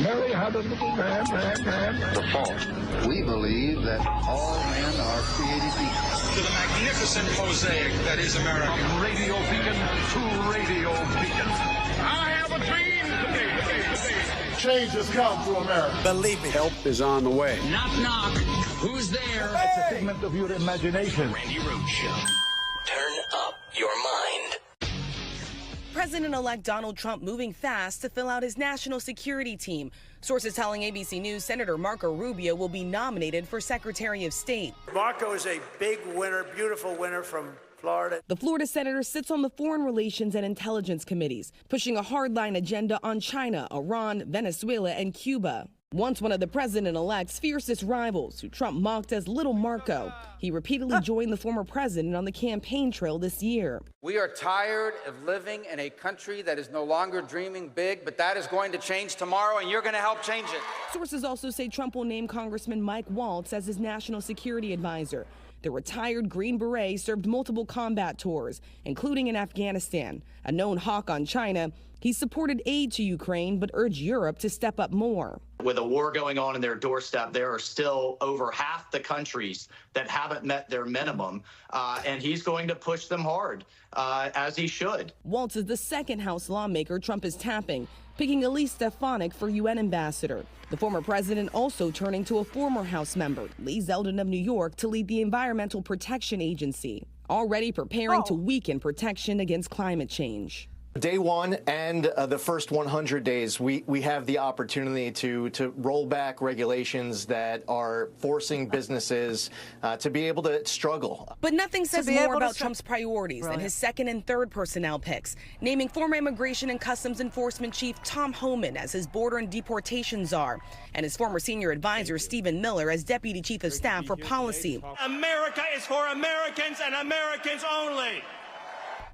Mary had a little lamb. The fault. We believe that all men are created equal. To the magnificent mosaic that is America. From radio beacon to radio beacon. I have a dream today. Change has come to America. Believe me. Help is on the way. Knock, knock. Who's there? It's a figment of your imagination. Randi Rhodes Show. Turn up your mind. President-elect Donald Trump moving fast to fill out his national security team. Sources telling ABC News Senator Marco Rubio will be nominated for Secretary of State. Marco is a big winner, beautiful winner from Florida. The Florida senator sits on the Foreign Relations and Intelligence Committees, pushing a hardline agenda on China, Iran, Venezuela, and Cuba. Once one of the president-elect's fiercest rivals, who Trump mocked as Little Marco, he repeatedly joined the former president on the campaign trail this year. We are tired of living in a country that is no longer dreaming big, but that is going to change tomorrow, and you're going to help change it. Sources also say Trump will name Congressman Mike Waltz as his national security advisor. The retired Green Beret served multiple combat tours, including in Afghanistan. A known hawk on China, he supported aid to Ukraine but urged Europe to step up more. With a war going on in their doorstep, there are still over half the countries that haven't met their minimum, and he's going to push them hard, as he should. Waltz is the second House lawmaker Trump is tapping, picking Elise Stefanik for UN ambassador. The former president also turning to a former House member, Lee Zeldin of New York, to lead the Environmental Protection Agency, already preparing to weaken protection against climate change. Day one and the first 100 days, we have the opportunity to roll back regulations that are forcing businesses to be able to struggle. But nothing says more about Trump's priorities than his second and third personnel picks, naming former Immigration and Customs Enforcement Chief Tom Homan as his border and deportation czar, and his former senior advisor Stephen Miller as Deputy Chief of Staff for Policy. America is for Americans and Americans only.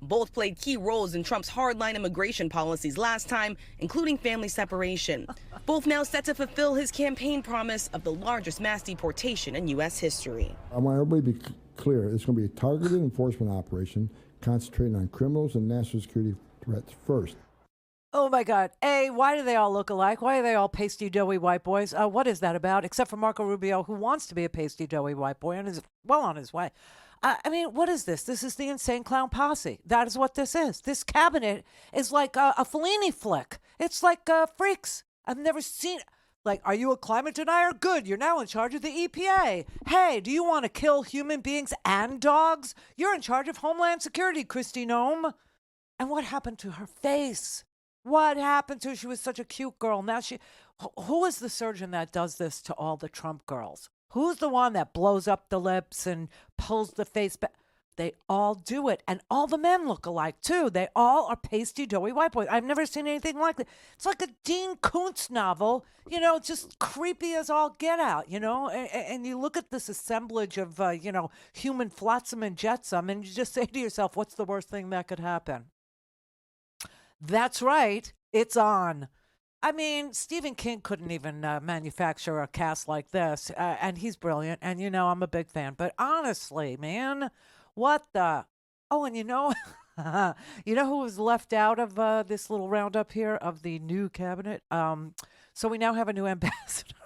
Both played key roles in Trump's hardline immigration policies last time, including family separation. Both now set to fulfill his campaign promise of the largest mass deportation in U.S. history. I want everybody to be clear. It's going to be a targeted enforcement operation concentrating on criminals and national security threats first. Oh, my God. A, why do they all look alike? Why are they all pasty, doughy white boys? What is that about? Except for Marco Rubio, who wants to be a pasty, doughy white boy and is well on his way. I mean, what is this? This is the insane clown posse. That is what this is. This cabinet is like a Fellini flick. It's like Freaks. I've never seen. Like, are you a climate denier? Good. You're now in charge of the EPA. Hey, do you want to kill human beings and dogs? You're in charge of Homeland Security, Kristi Noem. And what happened to her face? What happened to her? She was such a cute girl. Now who is the surgeon that does this to all the Trump girls? Who's the one that blows up the lips and pulls the face back? They all do it. And all the men look alike, too. They all are pasty, doughy white boys. I've never seen anything like that. It's like a Dean Koontz novel, just creepy as all get out, And you look at this assemblage of, human flotsam and jetsam, and you just say to yourself, what's the worst thing that could happen? That's right. It's on. I mean, Stephen King couldn't even manufacture a cast like this, and he's brilliant, and I'm a big fan. But honestly, man, what the? Oh, and who was left out of this little roundup here of the new cabinet? So we now have a new ambassador.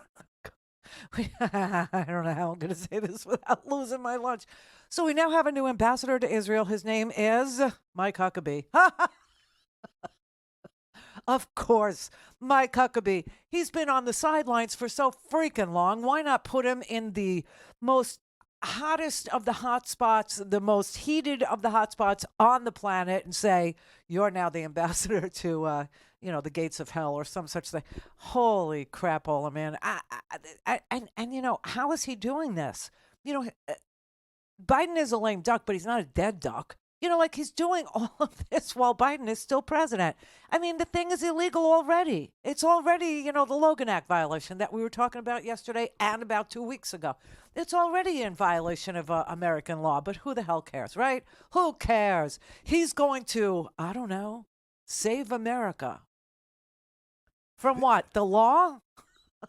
I don't know how I'm going to say this without losing my lunch. So we now have a new ambassador to Israel. His name is Mike Huckabee. Of course, Mike Huckabee. He's been on the sidelines for so freaking long. Why not put him in the most hottest of the hot spots, the most heated of the hot spots on the planet, and say, you're now the ambassador to, the gates of hell or some such thing. Holy crapola, man. How is he doing this? Biden is a lame duck, but he's not a dead duck. He's doing all of this while Biden is still president. I mean, the thing is illegal already. It's already, the Logan Act violation that we were talking about yesterday and about 2 weeks ago. It's already in violation of American law, but who the hell cares, right? Who cares? He's going to, I don't know, save America. From what? The law?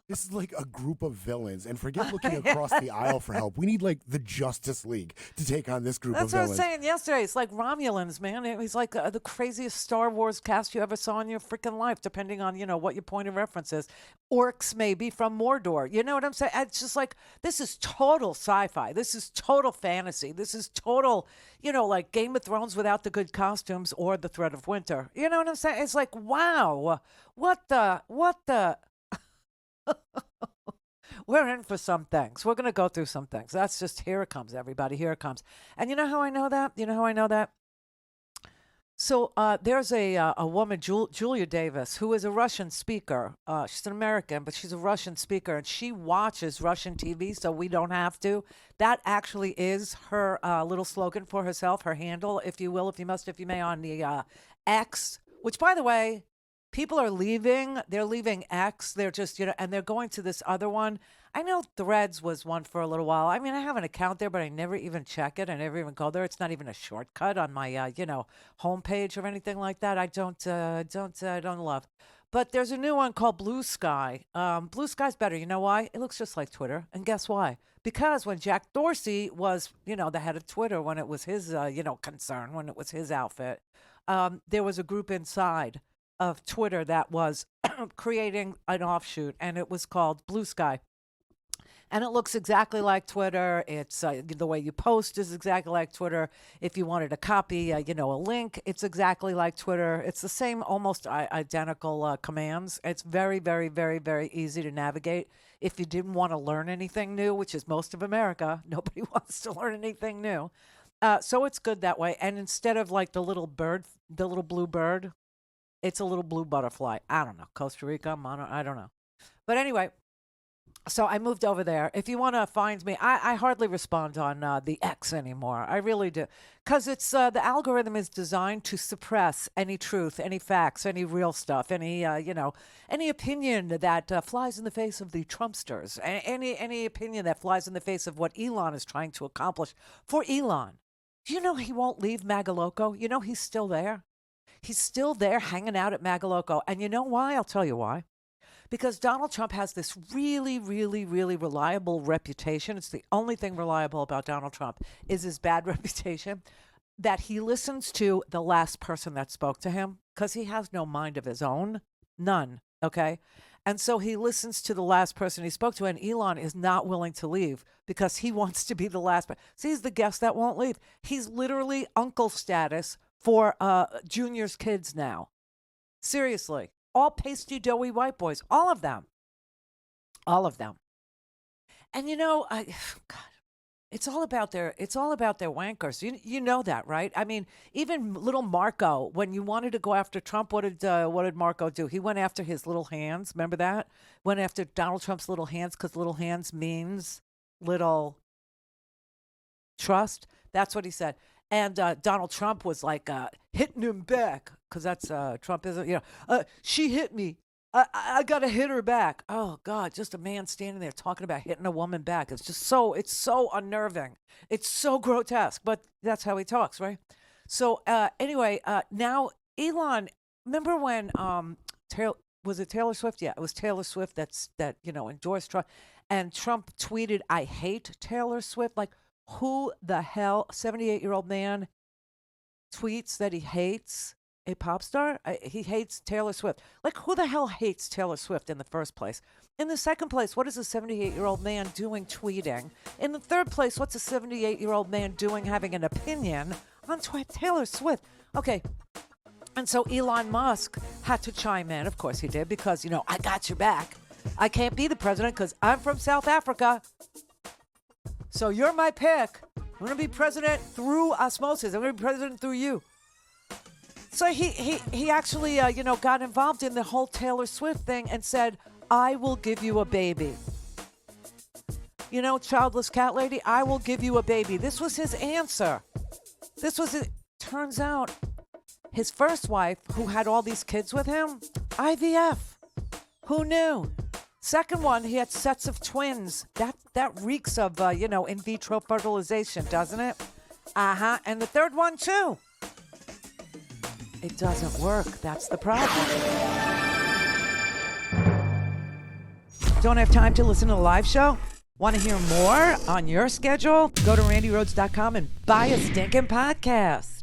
This is like a group of villains, and forget looking across the aisle for help. We need like the Justice League to take on this group of villains. That's what I was saying yesterday. It's like Romulans, man. He's like the craziest Star Wars cast you ever saw in your freaking life, depending on, what your point of reference is. Orcs, maybe, from Mordor. You know what I'm saying? It's just like, this is total sci-fi. This is total fantasy. This is total, like Game of Thrones without the good costumes or the threat of winter. You know what I'm saying? It's like, wow, what the... We're in for some things. We're going to go through some things. That's just, here it comes, everybody. Here it comes. And you know how I know that? So there's a woman, Julia Davis, who is a Russian speaker. She's an American, but she's a Russian speaker, and she watches Russian TV, so we don't have to. That actually is her little slogan for herself, her handle, if you will, if you must, if you may, on the X, which, by the way, people are leaving. They're leaving X. They're just, and they're going to this other one. I know Threads was one for a little while. I mean, I have an account there, but I never even check it. I never even go there. It's not even a shortcut on my, homepage or anything like that. I don't love. But there's a new one called Bluesky. Bluesky's better. You know why? It looks just like Twitter. And guess why? Because when Jack Dorsey was, the head of Twitter, when it was his, concern, when it was his outfit, there was a group inside of Twitter that was creating an offshoot, and it was called Bluesky. And it looks exactly like Twitter. It's the way you post is exactly like Twitter. If you wanted to copy, a link, it's exactly like Twitter. It's the same, almost identical commands. It's very, very, very, very easy to navigate. If you didn't want to learn anything new, which is most of America, nobody wants to learn anything new. So it's good that way. And instead of like the little blue bird, it's a little blue butterfly. I don't know. Costa Rica, I don't know. But anyway, so I moved over there. If you want to find me, I hardly respond on the X anymore. I really do. Because it's the algorithm is designed to suppress any truth, any facts, any real stuff, any opinion that flies in the face of the Trumpsters, any opinion that flies in the face of what Elon is trying to accomplish. For Elon, do you know he won't leave Magaloco? You know he's still there? He's still there hanging out at Magaloco. And you know why? I'll tell you why. Because Donald Trump has this really, really, really reliable reputation. It's the only thing reliable about Donald Trump is his bad reputation, that he listens to the last person that spoke to him because he has no mind of his own. None. Okay? And so he listens to the last person he spoke to, and Elon is not willing to leave because he wants to be the last person. See, he's the guest that won't leave. He's literally uncle status for Junior's kids now. Seriously. All pasty, doughy white boys. All of them. All of them. And God, it's all about their wankers. You know that, right? I mean, even little Marco, when you wanted to go after Trump, what did Marco do? He went after his little hands. Remember that? Went after Donald Trump's little hands because little hands means little trust. That's what he said. And Donald Trump was like hitting him back because that's Trumpism. She hit me. I got to hit her back. Oh, God, just a man standing there talking about hitting a woman back. It's so unnerving. It's so grotesque, but that's how he talks, right? So anyway, now Elon, remember when was it Taylor Swift? Yeah, it was Taylor Swift that endorsed Trump. And Trump tweeted, "I hate Taylor Swift." Like, who the hell, 78-year-old man, tweets that he hates a pop star? He hates Taylor Swift. Like, who the hell hates Taylor Swift in the first place? In the second place, what is a 78-year-old man doing tweeting? In the third place, what's a 78-year-old man doing having an opinion on Taylor Swift? Okay. And so Elon Musk had to chime in. Of course he did, because, I got your back. I can't be the president because I'm from South Africa. So you're my pick. I'm going to be president through osmosis. I'm going to be president through you. So he actually, got involved in the whole Taylor Swift thing and said, "I will give you a baby." Childless cat lady, I will give you a baby. This was his answer. Turns out his first wife, who had all these kids with him, IVF. Who knew? Second one, he had sets of twins. That reeks of, in vitro fertilization, doesn't it? Uh-huh. And the third one, too. It doesn't work. That's the problem. Don't have time to listen to the live show? Want to hear more on your schedule? Go to randyrhodes.com and buy a stinking podcast.